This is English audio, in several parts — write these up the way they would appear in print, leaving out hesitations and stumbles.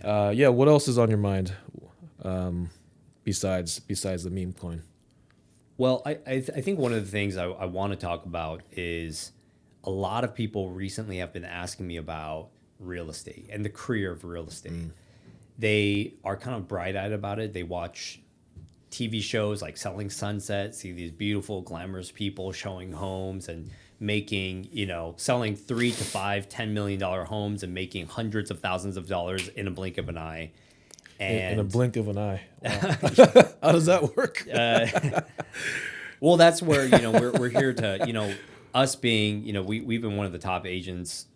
Yeah. What else is on your mind besides the meme coin? Well, I think one of the things I want to talk about is a lot of people recently have been asking me about real estate and the career of real estate. They are kind of bright-eyed about it. They watch TV shows like Selling Sunset, see these beautiful, glamorous people showing homes and making, selling $3 to $5, $10 million homes and making hundreds of thousands of dollars in a blink of an eye. In a And blink of an eye. Wow. How does that work? well, that's where, we're here to, us being, we've been one of the top agents,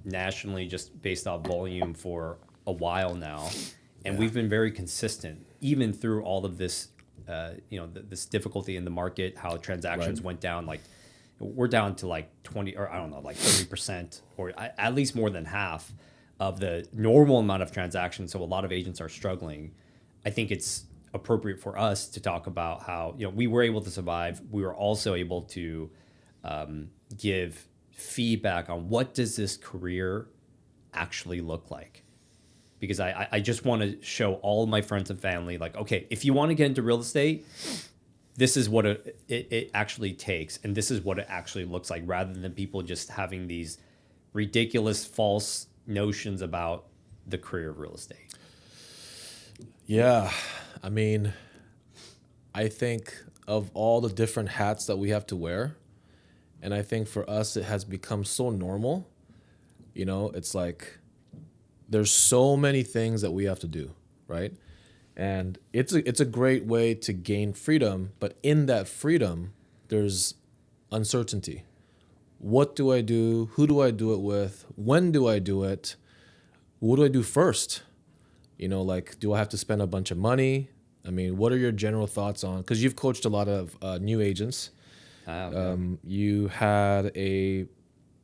nationally just based off volume for a while now. And we've been very consistent, even through all of this, this difficulty in the market, how transactions went down. Like we're down to like 20 or I don't know, like 30% or at least more than half of the normal amount of transactions. So a lot of agents are struggling. I think it's appropriate for us to talk about how, we were able to survive. We were also able to give feedback on what does this career actually look like? Because I just want to show all of my friends and family, like, okay, if you want to get into real estate, this is what it actually takes. And this is what it actually looks like, rather than people just having these ridiculous false notions about the career of real estate. Yeah. I mean, I think of all the different hats that we have to wear, and I think for us, it has become so normal. It's like there's so many things that we have to do, right? And it's a great way to gain freedom, but in that freedom, there's uncertainty. What do I do? Who do I do it with? When do I do it? What do I do first? Like, do I have to spend a bunch of money? I mean, what are your general thoughts on, because you've coached a lot of new agents. You had a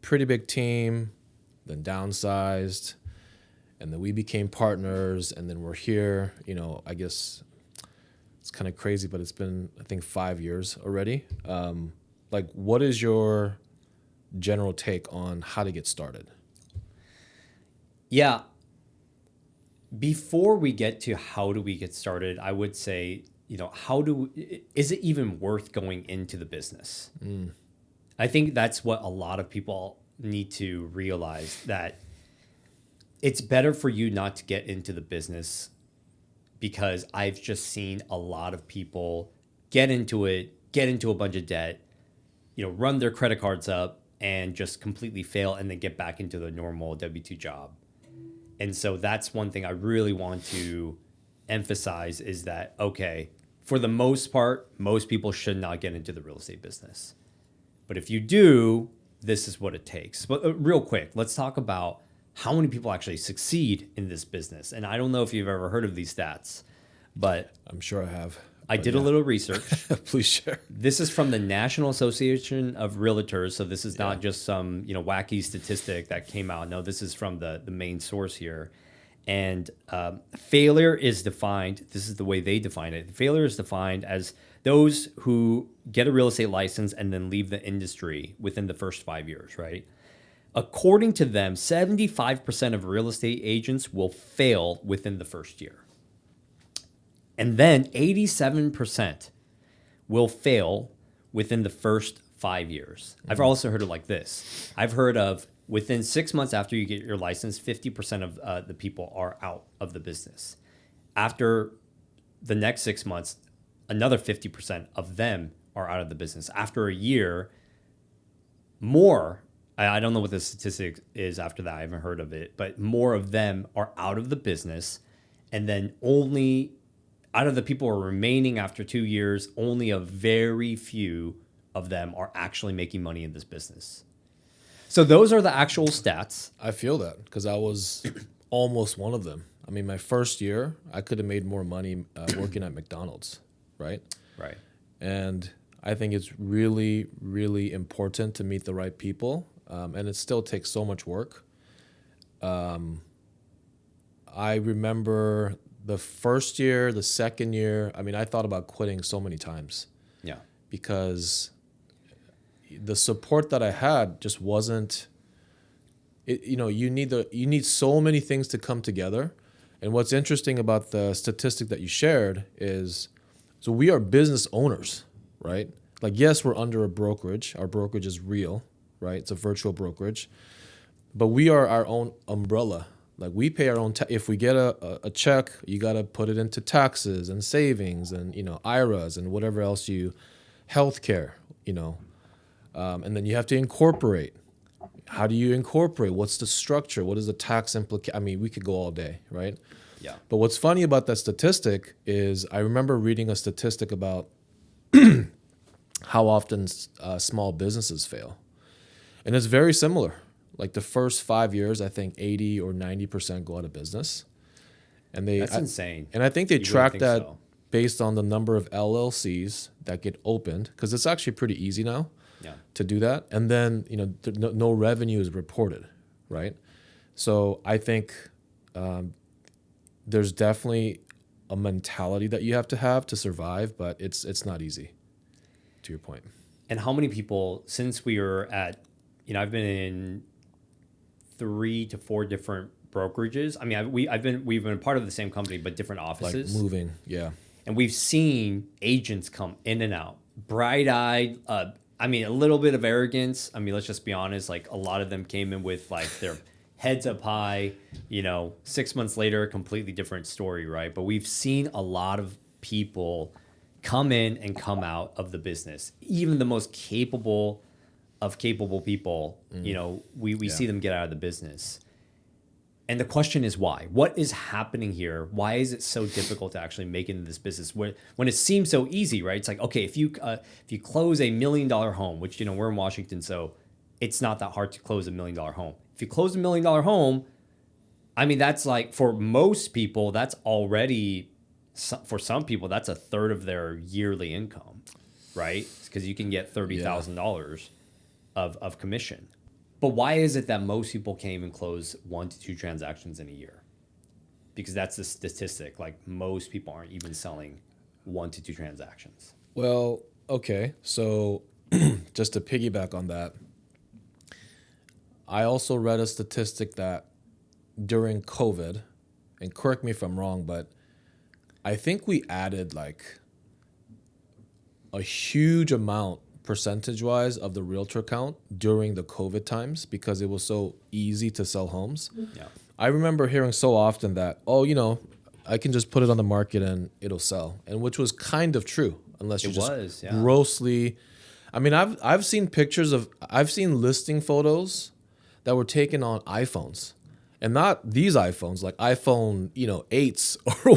pretty big team, then downsized, and then we became partners, and then we're here. I guess it's kind of crazy, but it's been, I think, 5 years already. Like, what is your general take on how to get started? Yeah. Before we get to how do we get started, I would say, is it even worth going into the business? I think that's what a lot of people need to realize, that it's better for you not to get into the business, because I've just seen a lot of people get into it, get into a bunch of debt, run their credit cards up and just completely fail, and then get back into the normal W-2 job. And so that's one thing I really want to emphasize, is that, okay, for the most part, most people should not get into the real estate business. But if you do, this is what it takes. But real quick, let's talk about how many people actually succeed in this business. And I don't know if you've ever heard of these stats, but I'm sure I have. I did a little research. Please share. This is from the National Association of Realtors. So this is not just some wacky statistic that came out. No, this is from the main source here. And failure is defined. This is the way they define it. Failure is defined as those who get a real estate license and then leave the industry within the first 5 years, right? According to them, 75% of real estate agents will fail within the first year. And then 87% will fail within the first 5 years. I've also heard it like this. I've heard of within 6 months after you get your license, 50% of the people are out of the business. After the next 6 months, another 50% of them are out of the business. After a year, more, I don't know what the statistic is after that, I haven't heard of it, but more of them are out of the business. And then only out of the people who are remaining after 2 years, only a very few of them are actually making money in this business. So those are the actual stats. I feel that, because I was almost one of them. I mean, my first year, I could have made more money working at McDonald's, right? Right. And I think it's really, really important to meet the right people, and it still takes so much work. I remember the first year, the second year, I mean, I thought about quitting so many times. Yeah. Because the support that I had just wasn't, you need so many things to come together. And what's interesting about the statistic that you shared is, so we are business owners, right? Like, yes, we're under a brokerage. Our brokerage is real, right? It's a virtual brokerage, but we are our own umbrella. Like, we pay our own. If we get a check, you got to put it into taxes and savings and, IRAs and whatever else healthcare, and then you have to incorporate. How do you incorporate? What's the structure? What is the tax implication? I mean, we could go all day, right? Yeah. But what's funny about that statistic is I remember reading a statistic about how often small businesses fail. And it's very similar. Like the first 5 years, I think 80 or 90% go out of business. And That's insane. And I think they You track wouldn't that think so. based on the number of LLCs that get opened, because it's actually pretty easy now Yeah. to do that. And then, no revenue is reported, right? So I think there's definitely a mentality that you have to survive, but it's not easy, to your point. And how many people, since we were at, I've been in 3 to 4 different brokerages. I mean, we've been part of the same company, but different Like offices. moving, yeah. And we've seen agents come in and out, bright-eyed. I mean, a little bit of arrogance. I mean, let's just be honest. Like, a lot of them came in with like their heads up high. 6 months later, a completely different story, right? But we've seen a lot of people come in and come out of the business. Even the most capable of capable people, we see them get out of the business. And the question is why? What is happening here? Why is it so difficult to actually make it in this business when it seems so easy, right? It's like, okay, if you close $1 million home, which we're in Washington, so it's not that hard to close $1 million home. If you close $1 million home, I mean, that's like, for most people, that's already, for some people, that's a third of their yearly income, right? Because you can get $30,000 of commission. But why is it that most people can't even close 1 to 2 transactions in a year? Because that's the statistic. Like, most people aren't even selling 1 to 2 transactions. Well, okay. So just to piggyback on that, I also read a statistic that during COVID, and correct me if I'm wrong, but I think we added like a huge amount percentage-wise of the realtor count during the COVID times because it was so easy to sell homes. Yeah. I remember hearing so often that, I can just put it on the market and it'll sell, and which was kind of true, unless you grossly. I mean, I've seen I've seen listing photos that were taken on iPhones. And not these iPhones, like iPhone, 8s, or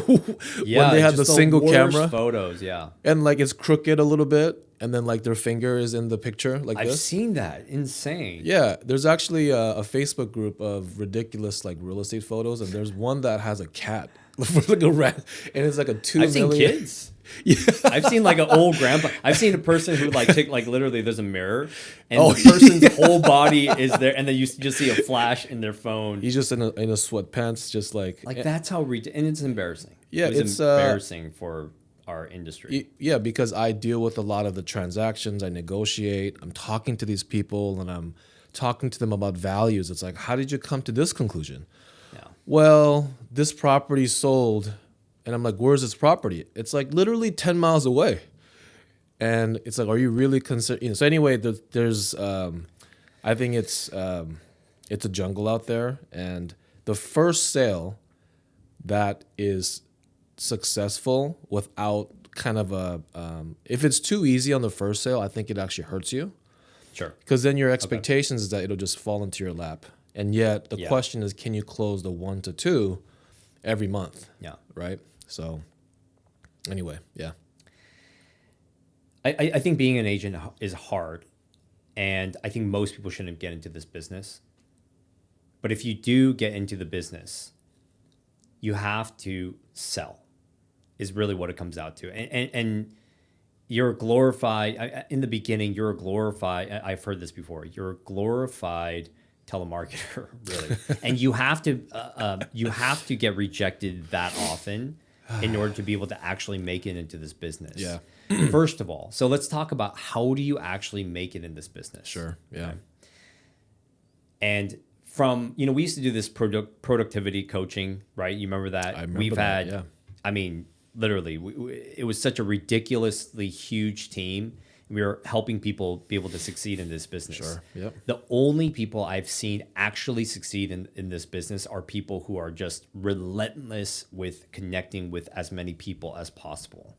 when they had the single camera. Photos, yeah. And like it's crooked a little bit, and then like their finger is in the picture, like I've this. seen that. Insane. Yeah, there's actually a Facebook group of ridiculous like real estate photos, and there's one that has a cat, like a rat, and it's like a 2 I've million. seen kids. Yeah. I've seen like an old grandpa. I've seen a person who like took like literally there's a mirror and the person's whole body is there, and then you just see a flash in their phone. He's just in a sweatpants, just like that's how and it's embarrassing. Yeah, it's embarrassing for our industry. Yeah, because I deal with a lot of the transactions. I negotiate. I'm talking to these people, and I'm talking to them about values. It's like, how did you come to this conclusion? Yeah. Well, this property sold. And I'm like, where's this property? It's like literally 10 miles away. And it's like, are you really concerned? So anyway, there's, I think it's a jungle out there. And the first sale that is successful without kind of if it's too easy on the first sale, I think it actually hurts you. Sure. Because then your expectations is that it'll just fall into your lap. And yet the question is, can you close the 1 to 2 every month? Yeah. Right. So anyway, yeah. I think being an agent is hard, and I think most people shouldn't get into this business. But if you do get into the business, you have to sell, is really what it comes out to. And you're glorified, in the beginning, you're a glorified, I've heard this before, you're a glorified telemarketer, really. And you have to get rejected that often in order to be able to actually make it into this business. Yeah. First of all, so let's talk about how do you actually make it in this business? Sure. Yeah. Okay? And from, we used to do this productivity coaching, right? You remember that? I remember We've that, had, yeah. I mean, literally, it was such a ridiculously huge team. We were helping people be able to succeed in this business. Sure. Yep. The only people I've seen actually succeed in this business are people who are just relentless with connecting with as many people as possible.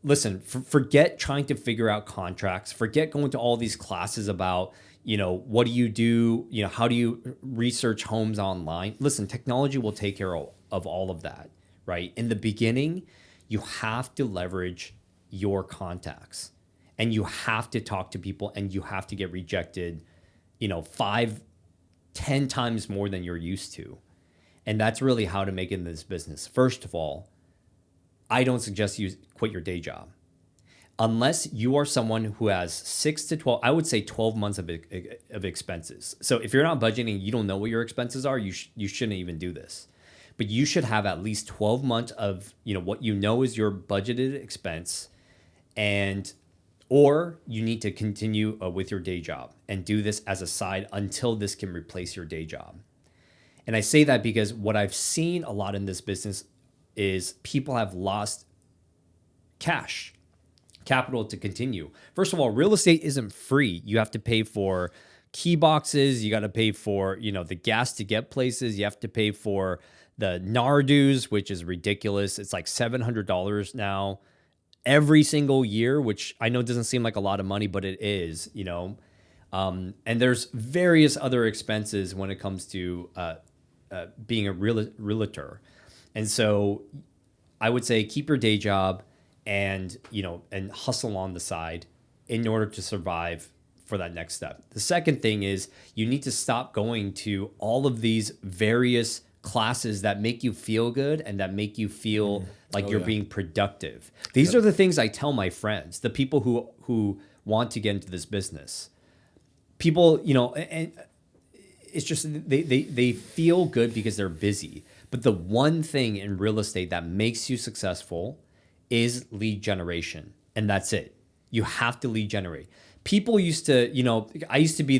Listen, forget trying to figure out contracts. Forget going to all these classes about, what do you do? How do you research homes online? Listen, technology will take care of all of that, right? In the beginning, you have to leverage your contacts and you have to talk to people and you have to get rejected, 5, 10 times more than you're used to. And that's really how to make it in this business. First of all, I don't suggest you quit your day job. Unless you are someone who has 6 to 12, I would say 12 months of expenses. So if you're not budgeting, you don't know what your expenses are, you shouldn't even do this. But you should have at least 12 months of, what is your budgeted expense, or you need to continue with your day job and do this as a side until this can replace your day job. And I say that because what I've seen a lot in this business is people have lost capital to continue. First of all, real estate isn't free. You have to pay for key boxes. You got to pay for, the gas to get places. You have to pay for the NAR dues, which is ridiculous. It's like $700 now every single year, which I know doesn't seem like a lot of money, but it is, and there's various other expenses when it comes to being a realtor. And so I would say keep your day job and hustle on the side in order to survive for that next step. The second thing is you need to stop going to all of these various classes that make you feel good and that make you feel like you're being productive. These are the things I tell my friends, the people who want to get into this business. People, and it's just they feel good because they're busy. But the one thing in real estate that makes you successful is lead generation. And that's it. You have to lead generate. People used to, I used to be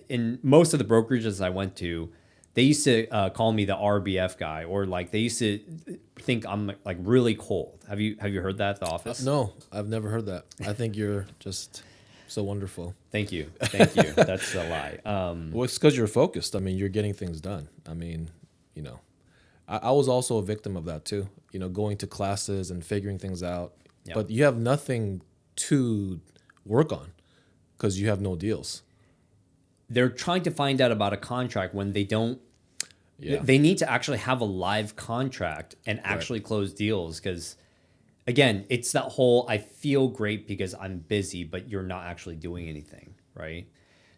in most of the brokerages I went to, they used to call me the RBF guy, or like they used to think I'm like really cold. Have you heard that at the office? No, I've never heard that. I think you're just so wonderful. Thank you. That's a lie. Well, it's because you're focused. I mean, you're getting things done. I mean, I was also a victim of that too. Going to classes and figuring things out, but you have nothing to work on because you have no deals. They're trying to find out about a contract when they don't. Yeah. They need to actually have a live contract and actually close deals because, again, it's that whole I feel great because I'm busy, but you're not actually doing anything, right?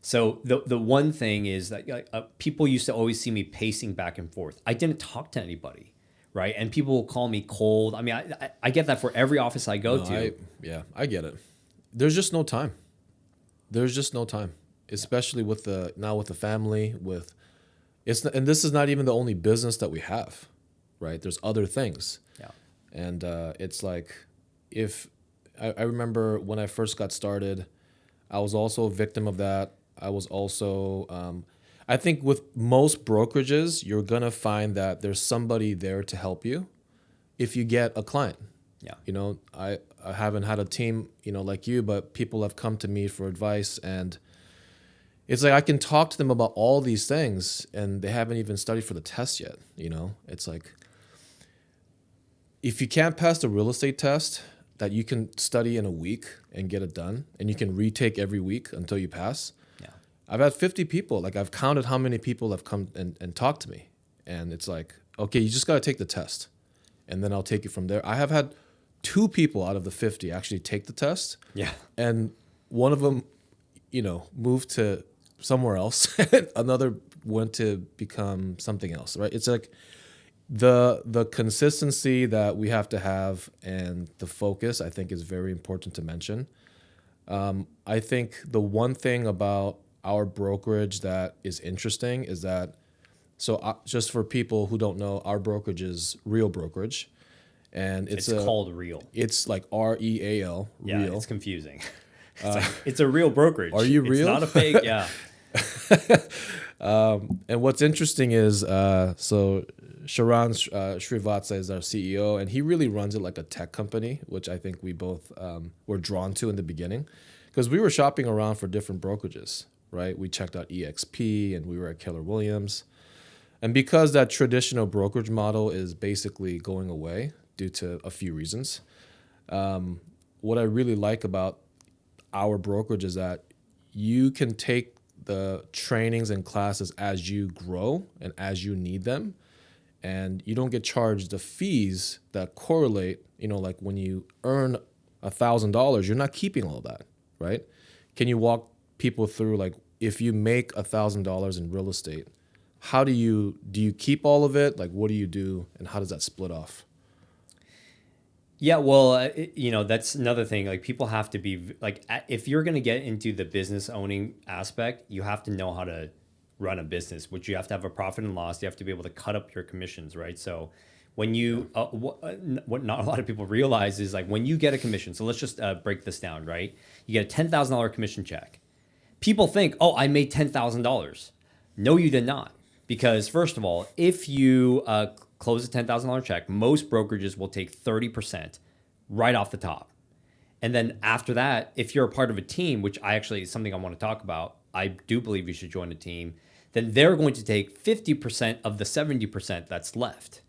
So the one thing is that people used to always see me pacing back and forth. I didn't talk to anybody, right? And people will call me cold. I mean, I get that for every office I go to. I get it. There's just no time. Especially with the family, and this is not even the only business that we have, right? There's other things. Yeah. And it's like, if I remember when I first got started, I was also a victim of that. I was also, I think with most brokerages, you're going to find that there's somebody there to help you if you get a client. Yeah. I haven't had a team, like you, but people have come to me for advice, and it's like I can talk to them about all these things and they haven't even studied for the test yet. It's like, if you can't pass the real estate test that you can study in a week and get it done, and you can retake every week until you pass. Yeah. I've had 50 people, like I've counted how many people have come and talked to me. And it's like, okay, you just got to take the test and then I'll take it from there. I have had 2 people out of the 50 actually take the test. Yeah. And one of them, moved to somewhere else. Another went to become something else, right? It's like the consistency that we have to have and the focus, I think, is very important to mention. I think the one thing about our brokerage that is interesting is that, just for people who don't know, our brokerage is Real Brokerage. And it's called Real. It's like REAL. Yeah, Real. It's confusing. It's a real brokerage. Are you real? It's not a fake. Yeah. And what's interesting is, so Sharan Srivatsa is our CEO, and he really runs it like a tech company, which I think we both were drawn to in the beginning, because we were shopping around for different brokerages, right? We checked out EXP, and we were at Keller Williams. And because that traditional brokerage model is basically going away due to a few reasons, what I really like about our brokerage is that you can take the trainings and classes as you grow and as you need them, and you don't get charged the fees that correlate. Like when you earn $1,000, you're not keeping all that, right? Can you walk people through, like, if you make $1,000 in real estate, how do you keep all of it? Like, what do you do, and how does that split off? Yeah, well, that's another thing. Like, people have to be like, if you're going to get into the business owning aspect, you have to know how to run a business, which you have to have a profit and loss. You have to be able to cut up your commissions, right? So when you, what not a lot of people realize is, like, when you get a commission, so let's just break this down, right? You get a $10,000 commission check. People think, oh, I made $10,000. No, you did not. Because first of all, if you close a $10,000 check, most brokerages will take 30% right off the top. And then after that, if you're a part of a team, which I actually is something I want to talk about, I do believe you should join a team, then they're going to take 50% of the 70% that's left.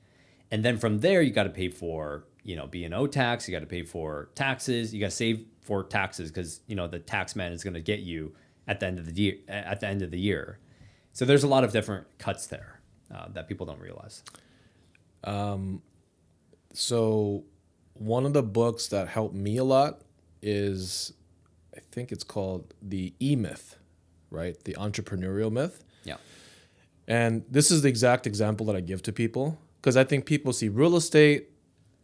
And then from there, you got to pay for, B&O tax, you got to pay for taxes, you got to save for taxes because, the tax man is going to get you at the end of the year. So there's a lot of different cuts there that people don't realize. So one of the books that helped me a lot is, I think it's called The E-Myth, right? The entrepreneurial myth. Yeah. And this is the exact example that I give to people, because I think people see real estate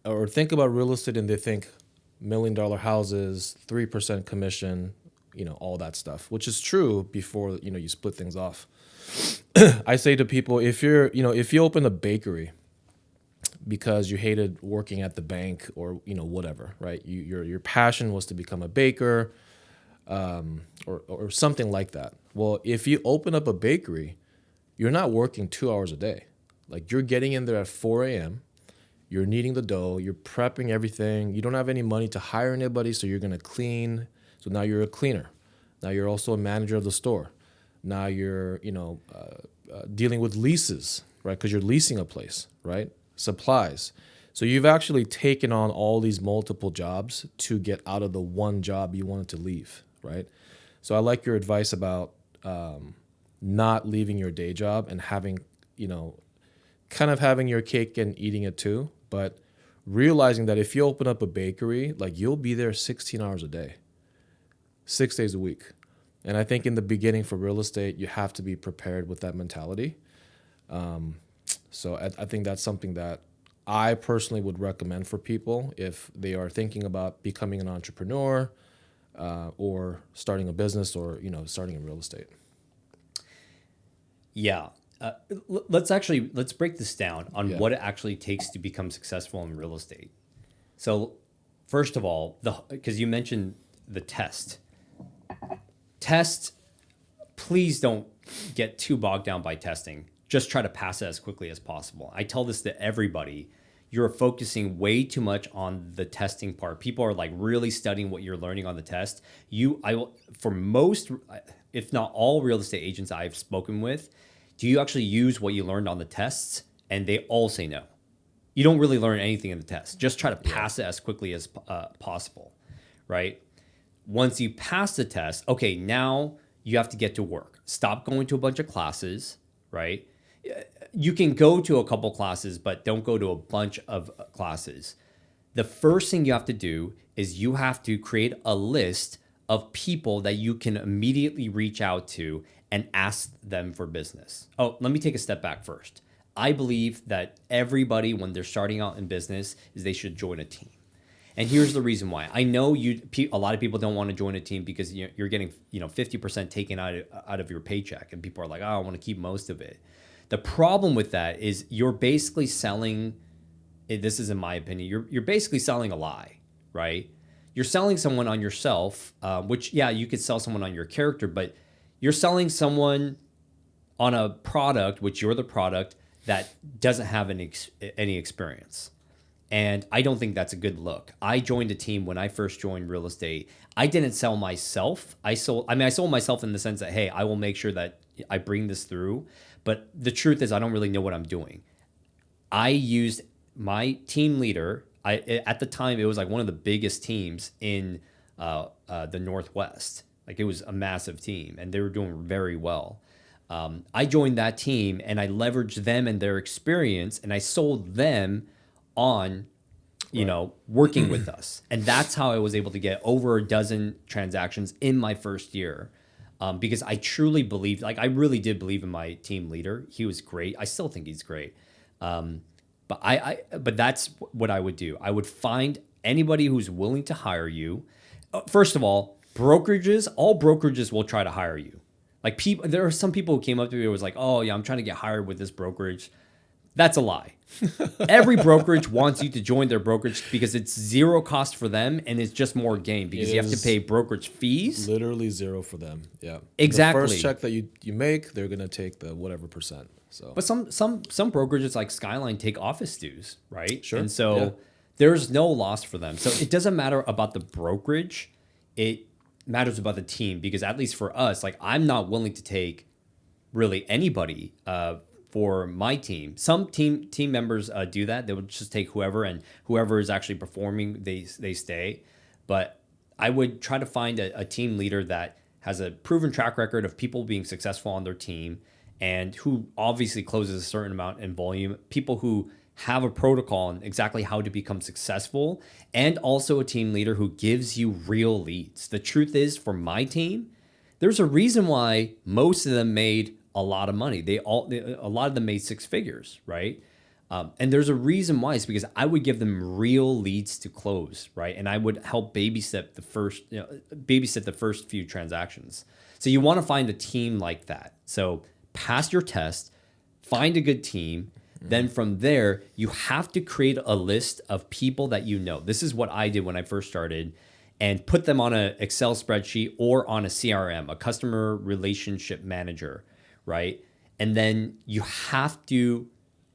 or think about real estate and they think $1 million houses, 3% commission, all that stuff, which is true before, you split things off. I say to people, if you open a bakery because you hated working at the bank or, whatever, right? Your passion was to become a baker, or something like that. Well, if you open up a bakery, you're not working 2 hours a day. Like, you're getting in there at 4 a.m., you're kneading the dough, you're prepping everything. You don't have any money to hire anybody, so you're going to clean. So now you're a cleaner. Now you're also a manager of the store. Now you're, dealing with leases, right? Because you're leasing a place, right? Supplies. So you've actually taken on all these multiple jobs to get out of the one job you wanted to leave, right? So I like your advice about not leaving your day job and having, kind of having your cake and eating it too, but realizing that if you open up a bakery, like, you'll be there 16 hours a day, 6 days a week. And I think in the beginning for real estate, you have to be prepared with that mentality. So I think that's something that I personally would recommend for people if they are thinking about becoming an entrepreneur, or starting a business, or, starting in real estate. Yeah. Let's break this down on Yeah. what it actually takes to become successful in real estate. So first of all, because you mentioned the test, please don't get too bogged down by testing. Just try to pass it as quickly as possible. I tell this to everybody. You're focusing way too much on the testing part. People are, like, really studying what you're learning on the test. For most, if not all real estate agents I've spoken with, do you actually use what you learned on the tests? And they all say no. You don't really learn anything in the test. Just try to pass it as quickly as possible, right? Once you pass the test, okay, now you have to get to work. Stop going to a bunch of classes, right? You can go to a couple classes, but don't go to a bunch of classes. The first thing you have to do is you have to create a list of people that you can immediately reach out to and ask them for business. Oh, let me take a step back first. I believe that everybody, when they're starting out in business, is they should join a team. And here's the reason why. I know a lot of people don't want to join a team because you're getting 50% taken out of your paycheck, and people are like, oh, I want to keep most of it. The problem with that is you're basically selling. This is in my opinion. You're basically selling a lie, right? You're selling someone on yourself, which, yeah, you could sell someone on your character, but You're selling someone on a product, which you're the product, that doesn't have any experience. And I don't think that's a good look. I joined a team when I first joined real estate. I didn't sell myself. I sold myself in the sense that, hey, I will make sure that I bring this through. But the truth is, I don't really know what I'm doing. I used my team leader. At the time, it was like one of the biggest teams in the Northwest. Like, it was a massive team, and they were doing very well. I joined that team, and I leveraged them and their experience, and I sold them on, working with us. And that's how I was able to get over a dozen transactions in my first year. Because I truly believed, like, I really did believe in my team leader. He was great. I still think he's great. But that's what I would do. I would find anybody who's willing to hire you. First of all, all brokerages will try to hire you. Like, there are some people who came up to me and was like, oh yeah, I'm trying to get hired with this brokerage. That's a lie. Every brokerage wants you to join their brokerage because it's zero cost for them, and it's just more gain because you have to pay brokerage fees. Literally zero for them. Yeah. Exactly. The first check that you make, they're gonna take the whatever percent. So, but some brokerages like Skyline take office dues, right? Sure. And so there's no loss for them. So it doesn't matter about the brokerage. It matters about the team, because at least for us, like, I'm not willing to take really anybody for my team. Some team members do that. They would just take whoever, and whoever is actually performing, they stay. But I would try to find a team leader that has a proven track record of people being successful on their team, and who obviously closes a certain amount in volume, people who have a protocol on exactly how to become successful, and also a team leader who gives you real leads. The truth is, for my team, there's a reason why most of them made a lot of money. A lot of them made six figures, right? And there's a reason why. It's because I would give them real leads to close, right? And I would help babysit the first few transactions. So you want to find a team like that. So pass your test, find a good team. Then from there, you have to create a list of people that you know. This is what I did when I first started, and put them on an Excel spreadsheet or on a CRM, a customer relationship manager, right? And then you have to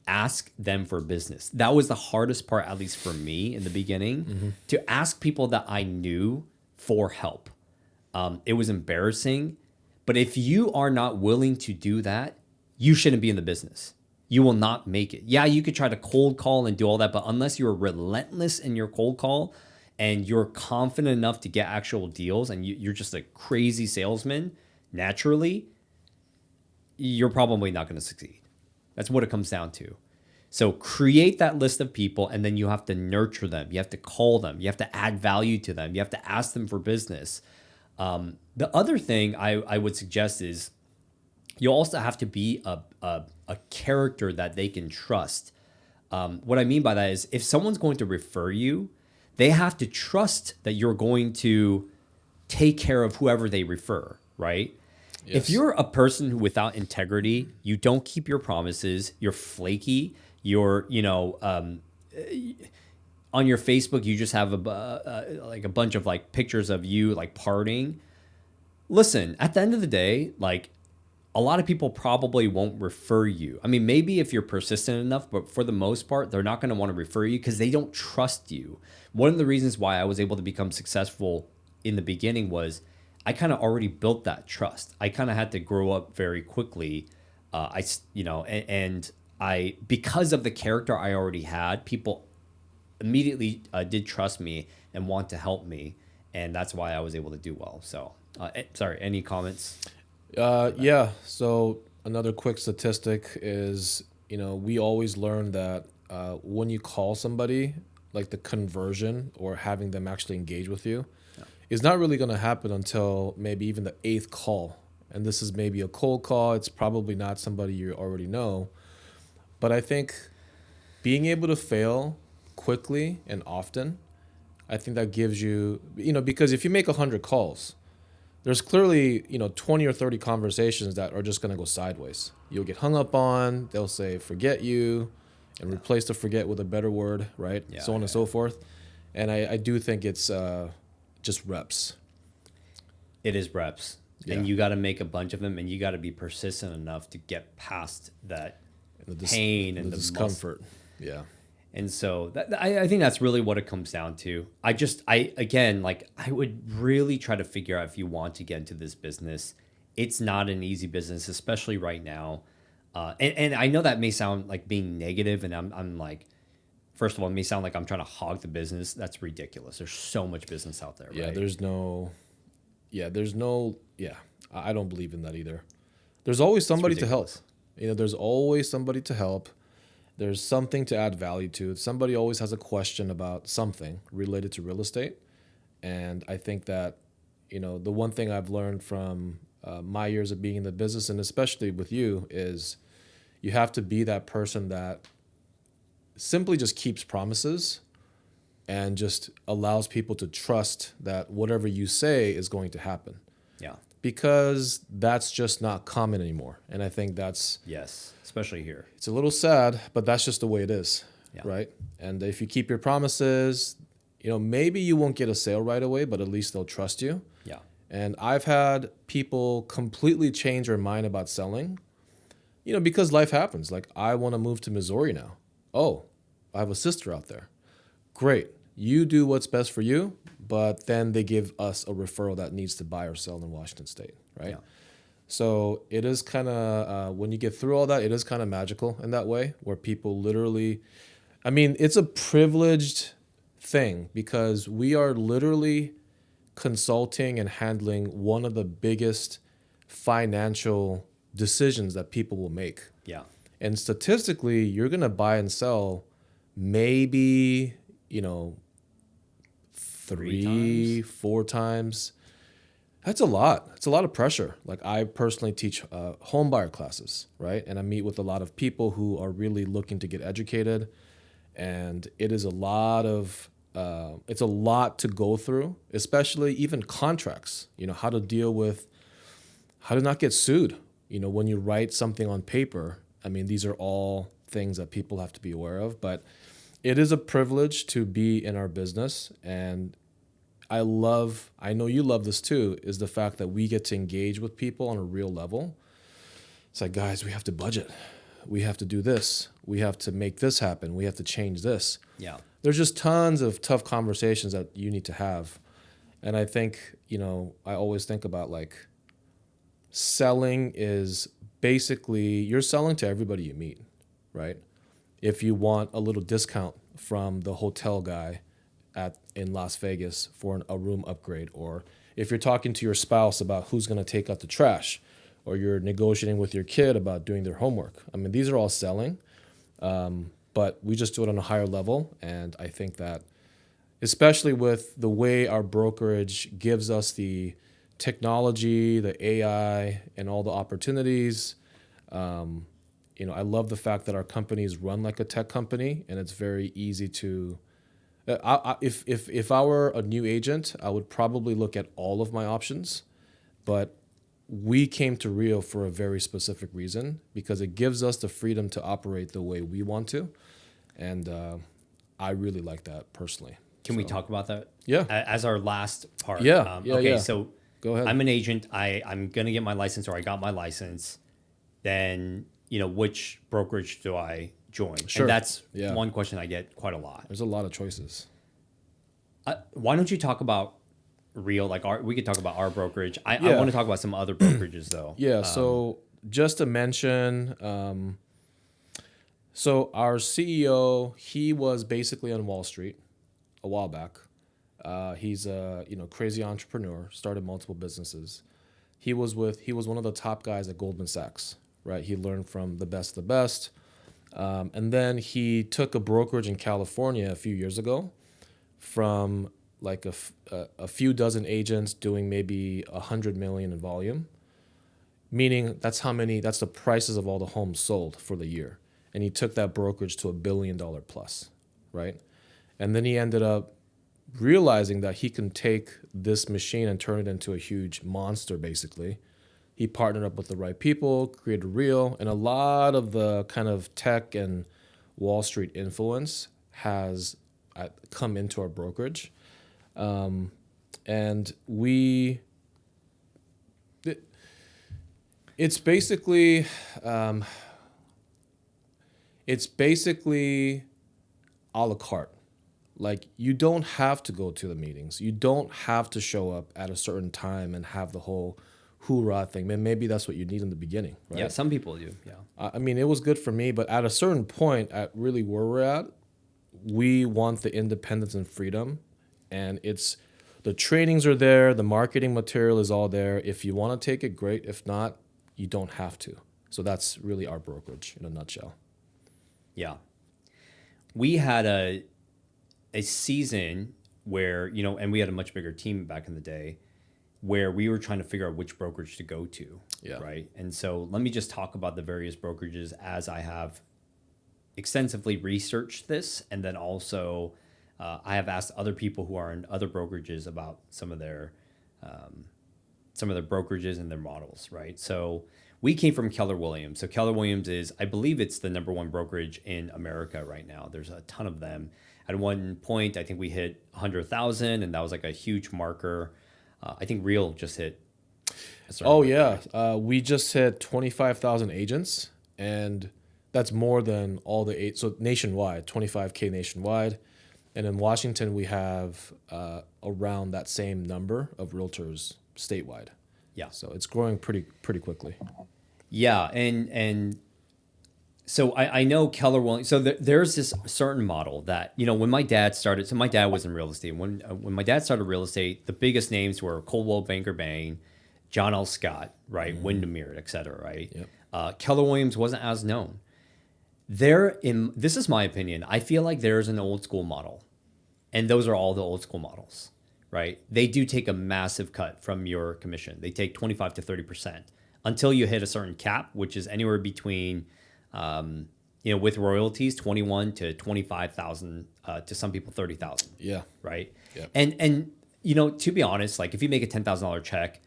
ask them for business. That was the hardest part, at least for me in the beginning, to ask people that I knew for help. It was embarrassing, but if you are not willing to do that, you shouldn't be in the business. You will not make it. Yeah, you could try to cold call and do all that, but unless you're relentless in your cold call and you're confident enough to get actual deals, and you're just a crazy salesman naturally, you're probably not going to succeed. That's what it comes down to. So create that list of people, and then you have to nurture them. You have to call them. You have to add value to them. You have to ask them for business. The other thing I would suggest is you also have to be a character that they can trust. What I mean by that is, if someone's going to refer you, they have to trust that you're going to take care of whoever they refer, right? Yes. If you're a person who, without integrity, you don't keep your promises, you're flaky, you're, on your Facebook, you just have like a bunch of like pictures of you like partying. Listen, at the end of the day, like, a lot of people probably won't refer you. I mean, maybe if you're persistent enough, but for the most part, they're not going to want to refer you because they don't trust you. One of the reasons why I was able to become successful in the beginning was I kind of already built that trust. I kind of had to grow up very quickly. Because of the character I already had, people immediately did trust me and want to help me. And that's why I was able to do well. So, sorry, any comments? Yeah. So another quick statistic is, we always learn that when you call somebody, like, the conversion or having them actually engage with you is not really going to happen until maybe even the 8th call. And this is maybe a cold call. It's probably not somebody you already know. But I think being able to fail quickly and often, I think that gives you, because if you make 100 calls, there's clearly, 20 or 30 conversations that are just going to go sideways. You'll get hung up on. They'll say, forget you, and replace the forget with a better word, right? Yeah, so on and so forth. And I do think it's just reps. It is reps. Yeah. and you got to make a bunch of them, and you got to be persistent enough to get past that pain and the discomfort. Yeah. And so I think that's really what it comes down to. Again, like I would really try to figure out if you want to get into this business. It's not an easy business, especially right now. And I know that may sound like being negative, and I'm like, first of all, it may sound like I'm trying to hog the business. That's ridiculous. There's so much business out there. Yeah. Right? Yeah. I don't believe in that either. There's always somebody to help. There's always somebody to help. There's something to add value to. Somebody always has a question about something related to real estate. And I think that, the one thing I've learned from my years of being in the business, and especially with you, is you have to be that person that simply just keeps promises and just allows people to trust that whatever you say is going to happen. Yeah. Because that's just not common anymore. And I think yes, especially here. It's a little sad, but that's just the way it is, Yeah. right? And if you keep your promises, maybe you won't get a sale right away, but at least they'll trust you. Yeah. And I've had people completely change their mind about selling, because life happens. Like, I want to move to Missouri now. Oh, I have a sister out there. Great. You do what's best for you, but then they give us a referral that needs to buy or sell in Washington State, right? Yeah. So it is kind of, when you get through all that, it is kind of magical in that way, where people literally, it's a privileged thing because we are literally consulting and handling one of the biggest financial decisions that people will make. Yeah. And statistically, you're going to buy and sell maybe, 3, 4 times. That's a lot. It's a lot of pressure. Like, I personally teach home buyer classes, right? And I meet with a lot of people who are really looking to get educated. And it is a lot to go through, especially even contracts, how to not get sued. When you write something on paper, these are all things that people have to be aware of, but it is a privilege to be in our business. And I know you love this too, is the fact that we get to engage with people on a real level. It's like, guys, we have to budget. We have to do this. We have to make this happen. We have to change this. Yeah. There's just tons of tough conversations that you need to have. And I think, I always think about, like, selling is basically, you're selling to everybody you meet, right? If you want a little discount from the hotel guy in Las Vegas for a room upgrade, or if you're talking to your spouse about who's going to take out the trash, or you're negotiating with your kid about doing their homework. These are all selling, but we just do it on a higher level. And I think that, especially with the way our brokerage gives us the technology, the AI, and all the opportunities, I love the fact that our company is run like a tech company, and it's very easy to. If I were a new agent, I would probably look at all of my options, but we came to Rio for a very specific reason, because it gives us the freedom to operate the way we want to, and I really like that personally. Can we talk about that? Yeah. As our last part. Yeah. Okay. Yeah. So Go ahead. I'm an agent. I'm going to get my license, or I got my license. Then, which brokerage do I join? Sure. And that's Yeah. one question I get quite a lot. There's a lot of choices. Why don't you talk about Real? Like, we could talk about our brokerage. I Yeah. want to talk about some other brokerages though. Yeah. So just to mention, so our CEO, he was basically on Wall Street a while back. He's a crazy entrepreneur, started multiple businesses. He was one of the top guys at Goldman Sachs, right? He learned from the best of the best. And then he took a brokerage in California a few years ago from like a few dozen agents doing maybe 100 million in volume, meaning that's the prices of all the homes sold for the year. And he took that brokerage to $1 billion plus, right? And then he ended up realizing that he can take this machine and turn it into a huge monster, basically. He partnered up with the right people, created Real, and a lot of the kind of tech and Wall Street influence has come into our brokerage. And It's basically, um, it's basically a la carte. Like you don't have to go to the meetings. You don't have to show up at a certain time and have the whole hoorah thing. Man, maybe that's what you need in the beginning, right? Yeah, some people do. Yeah. I mean, it was good for me, but at a certain point, at really where we're at, we want the independence and freedom, and it's the trainings are there, the marketing material is all there. If you want to take it, great. If not, you don't have to. So that's really our brokerage in a nutshell. Yeah. We had a season where, and we had a much bigger team back in the day where we were trying to figure out which brokerage to go to. Yeah. Right. And so let me just talk about the various brokerages as I have extensively researched this. And then also I have asked other people who are in other brokerages about some of their brokerages and their models. Right. So we came from Keller Williams. So Keller Williams is, I believe it's the #1 brokerage in America right now. There's a ton of them. At one point, I think we hit 100,000, and that was like a huge marker. I think Real just hit. Oh yeah, we just hit 25,000 agents, and that's more than all the so nationwide, 25K nationwide, and in Washington we have around that same number of realtors statewide. Yeah. So it's growing pretty quickly. Yeah, and so I know Keller Williams. So there's this certain model that when my dad started. So my dad was in real estate. When my dad started real estate, the biggest names were Coldwell Banker Bain, John L. Scott, right, Windermere, et cetera, right. Yep. Keller Williams wasn't as known. This is my opinion. I feel like there's an old school model, and those are all the old school models, right? They do take a massive cut from your commission. They take 25 to 30% until you hit a certain cap, which is anywhere between with royalties, 21 to 25,000, to some people 30,000. Yeah. Right. Yeah. And to be honest, like if you make a $10,000 check,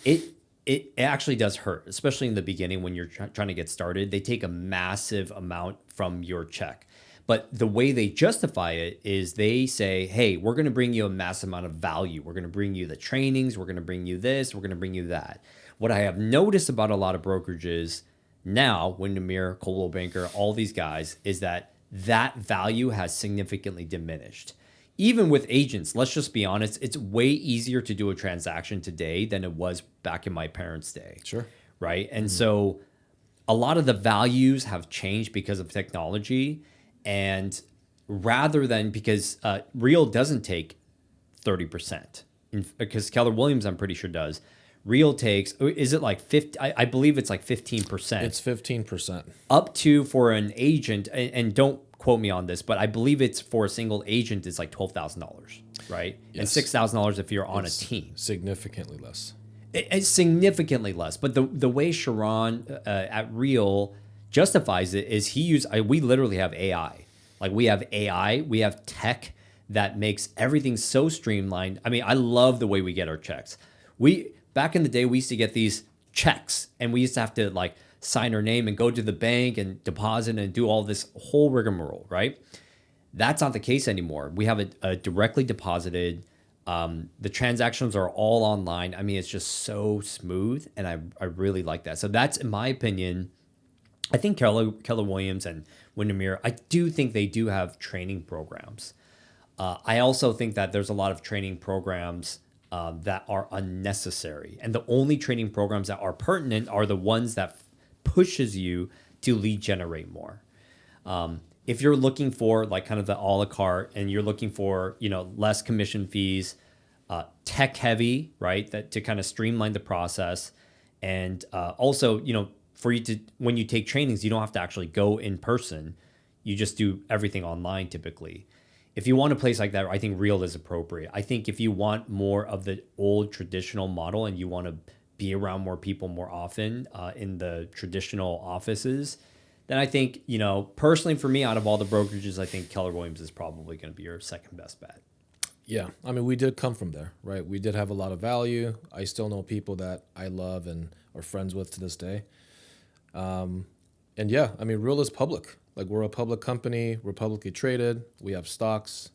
it actually does hurt, especially in the beginning when you're trying to get started. They take a massive amount from your check. But the way they justify it is they say, hey, we're going to bring you a massive amount of value. We're going to bring you the trainings. We're going to bring you this. We're going to bring you that. What I have noticed about a lot of brokerages now, Windermere, Coldwell Banker, all these guys, is that value has significantly diminished. Even with agents, let's just be honest, it's way easier to do a transaction today than it was back in my parents' day. Sure. Right. And so a lot of the values have changed because of technology. And rather than because Real doesn't take 30%, because Keller Williams, I'm pretty sure, does. Real takes, is it like 50? I believe it's like 15%. It's 15%. Up to for an agent, and don't quote me on this, but I believe it's for a single agent is like $12,000, right? Yes. And $6,000 if you're on a team. Significantly less. It's significantly less. But the way Sharon at Real justifies it is we literally have AI. Like we have AI, we have tech that makes everything so streamlined. I mean, I love the way we get our checks. Back in the day, we used to get these checks and we used to have to like sign our name and go to the bank and deposit and do all this whole rigmarole, right? That's not the case anymore. We have a directly deposited. The transactions are all online. I mean, it's just so smooth, and I really like that. So that's, in my opinion, I think Keller Williams and Windermere, I do think they do have training programs. I also think that there's a lot of training programs that are unnecessary. And the only training programs that are pertinent are the ones that pushes you to lead generate more. If you're looking for like kind of the a la carte and you're looking for, less commission fees, tech heavy, right? That to kind of streamline the process. And also, for you to, when you take trainings, you don't have to actually go in person. You just do everything online typically. If you want a place like that, I think Real is appropriate. I think if you want more of the old traditional model and you want to be around more people more often in the traditional offices, then I think, personally for me, out of all the brokerages, I think Keller Williams is probably going to be your second best bet. Yeah. I mean, we did come from there, right? We did have a lot of value. I still know people that I love and are friends with to this day. And yeah, I mean, Real is public. Like we're a public company, we're publicly traded, we have stocks.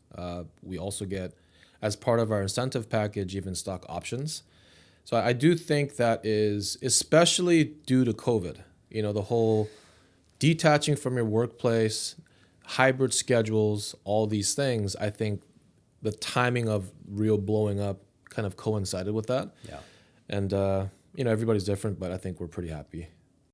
We also get, as part of our incentive package, even stock options. So I do think that is especially due to COVID. You know, the whole detaching from your workplace, hybrid schedules, all these things. I think the timing of Rio blowing up kind of coincided with that. Yeah. And, you know, everybody's different, but I think we're pretty happy.